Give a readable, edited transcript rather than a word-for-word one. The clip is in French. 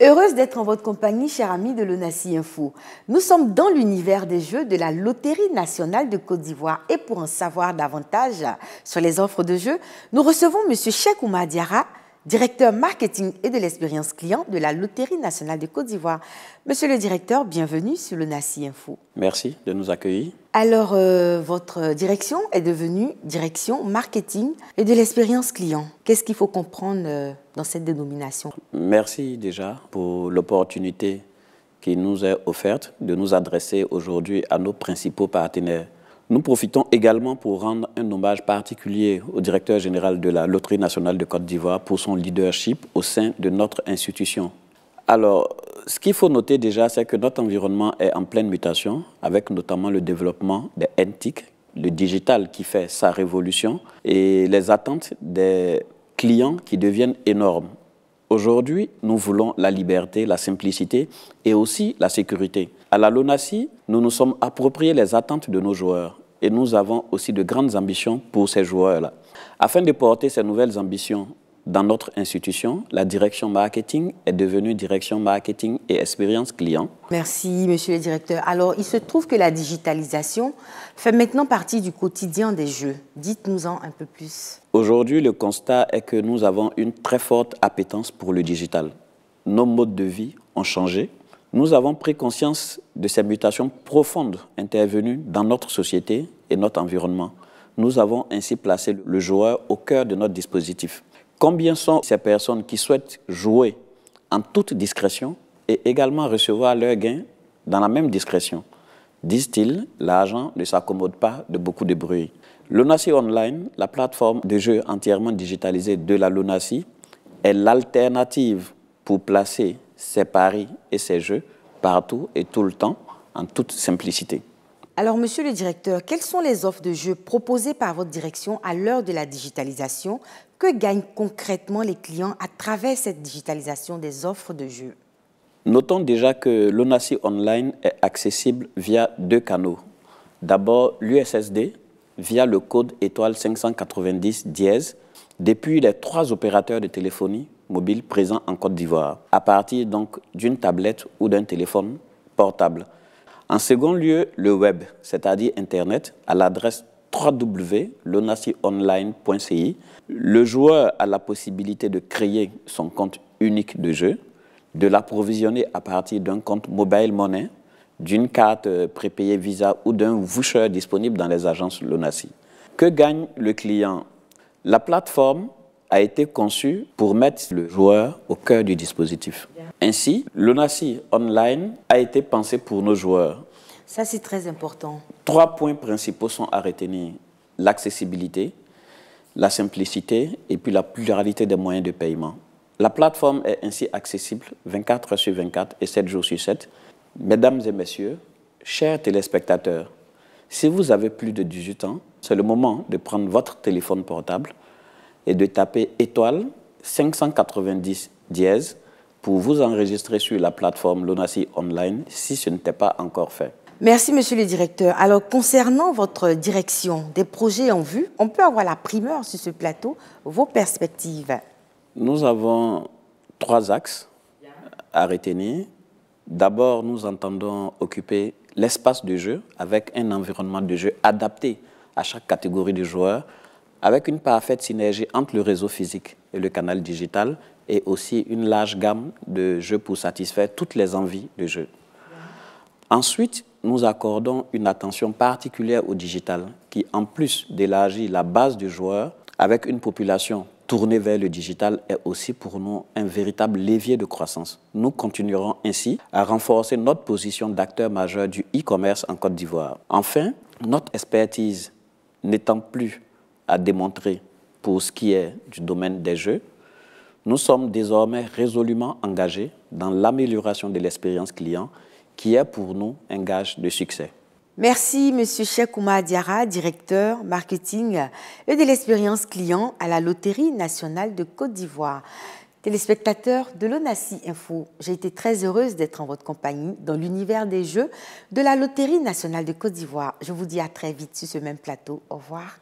Heureuse d'être en votre compagnie, chers amis de l'ONACI Info. Nous sommes dans l'univers des jeux de la Loterie nationale de Côte d'Ivoire. Et pour en savoir davantage sur les offres de jeux, nous recevons M. Cheikh Oumar Diarra, directeur marketing et de l'expérience client de la Loterie nationale de Côte d'Ivoire. Monsieur le directeur, bienvenue sur l'ONACI Info. Merci de nous accueillir. Alors, votre direction est devenue direction marketing et de l'expérience client. Qu'est-ce qu'il faut comprendre dans cette dénomination? Merci déjà pour l'opportunité qui nous est offerte de nous adresser aujourd'hui à nos principaux partenaires. Nous profitons également pour rendre un hommage particulier au directeur général de la Loterie nationale de Côte d'Ivoire pour son leadership au sein de notre institution. Alors, ce qu'il faut noter déjà, c'est que notre environnement est en pleine mutation, avec notamment le développement des NTIC, le digital qui fait sa révolution, et les attentes des clients qui deviennent énormes. Aujourd'hui, nous voulons la liberté, la simplicité et aussi la sécurité. À la LONACI, nous nous sommes appropriés les attentes de nos joueurs et nous avons aussi de grandes ambitions pour ces joueurs-là. Afin de porter ces nouvelles ambitions dans notre institution, la direction marketing est devenue direction marketing et expérience client. Merci, monsieur le directeur. Alors, il se trouve que la digitalisation fait maintenant partie du quotidien des jeux. Dites-nous-en un peu plus. Aujourd'hui, le constat est que nous avons une très forte appétence pour le digital. Nos modes de vie ont changé. Nous avons pris conscience de ces mutations profondes intervenues dans notre société et notre environnement. Nous avons ainsi placé le joueur au cœur de notre dispositif. Combien sont ces personnes qui souhaitent jouer en toute discrétion et également recevoir leur gain dans la même discrétion? Disent-ils, l'argent ne s'accommode pas de beaucoup de bruit. LONACI Online, la plateforme de jeux entièrement digitalisée de la LONACI, est l'alternative pour placer ses paris et ses jeux partout et tout le temps en toute simplicité. Alors, monsieur le directeur, quelles sont les offres de jeux proposées par votre direction à l'heure de la digitalisation? Que gagnent concrètement les clients à travers cette digitalisation des offres de jeux? Notons déjà que LONACI Online est accessible via deux canaux. D'abord, l'USSD, via le code étoile 590 dièse, depuis les 3 opérateurs de téléphonie mobile présents en Côte d'Ivoire, à partir donc d'une tablette ou d'un téléphone portable. En second lieu, le web, c'est-à-dire Internet, à l'adresse www.lonacionline.ci. Le joueur a la possibilité de créer son compte unique de jeu, de l'approvisionner à partir d'un compte mobile money, d'une carte prépayée Visa ou d'un voucher disponible dans les agences LONACI. Que gagne le client? La plateforme a été conçue pour mettre le joueur au cœur du dispositif. Ainsi, LONACI Online a été pensé pour nos joueurs. Ça, c'est très important. 3 points principaux sont à retenir: l'accessibilité, la simplicité et puis la pluralité des moyens de paiement. La plateforme est ainsi accessible 24 heures sur 24 et 7 jours sur 7. Mesdames et messieurs, chers téléspectateurs, si vous avez plus de 18 ans, c'est le moment de prendre votre téléphone portable et de taper étoile 590 dièse pour vous enregistrer sur la plateforme LONACI Online si ce n'était pas encore fait. Merci, monsieur le directeur. Alors, concernant votre direction, des projets en vue, on peut avoir la primeur sur ce plateau, vos perspectives? Nous avons 3 axes à retenir. D'abord, nous entendons occuper l'espace de jeu avec un environnement de jeu adapté à chaque catégorie de joueurs, avec une parfaite synergie entre le réseau physique et le canal digital, et aussi une large gamme de jeux pour satisfaire toutes les envies de jeu. Ensuite, nous accordons une attention particulière au digital, qui, en plus d'élargir la base du joueur, avec une population tournée vers le digital, est aussi pour nous un véritable levier de croissance. Nous continuerons ainsi à renforcer notre position d'acteur majeur du e-commerce en Côte d'Ivoire. Enfin, notre expertise n'étant plus à démontrer pour ce qui est du domaine des jeux, nous sommes désormais résolument engagés dans l'amélioration de l'expérience client, qui est pour nous un gage de succès. Merci, monsieur Cheikh Oumar Diarra, directeur marketing et de l'expérience client à la Loterie nationale de Côte d'Ivoire. Téléspectateurs de l'ONACI Info, j'ai été très heureuse d'être en votre compagnie dans l'univers des jeux de la Loterie nationale de Côte d'Ivoire. Je vous dis à très vite sur ce même plateau. Au revoir.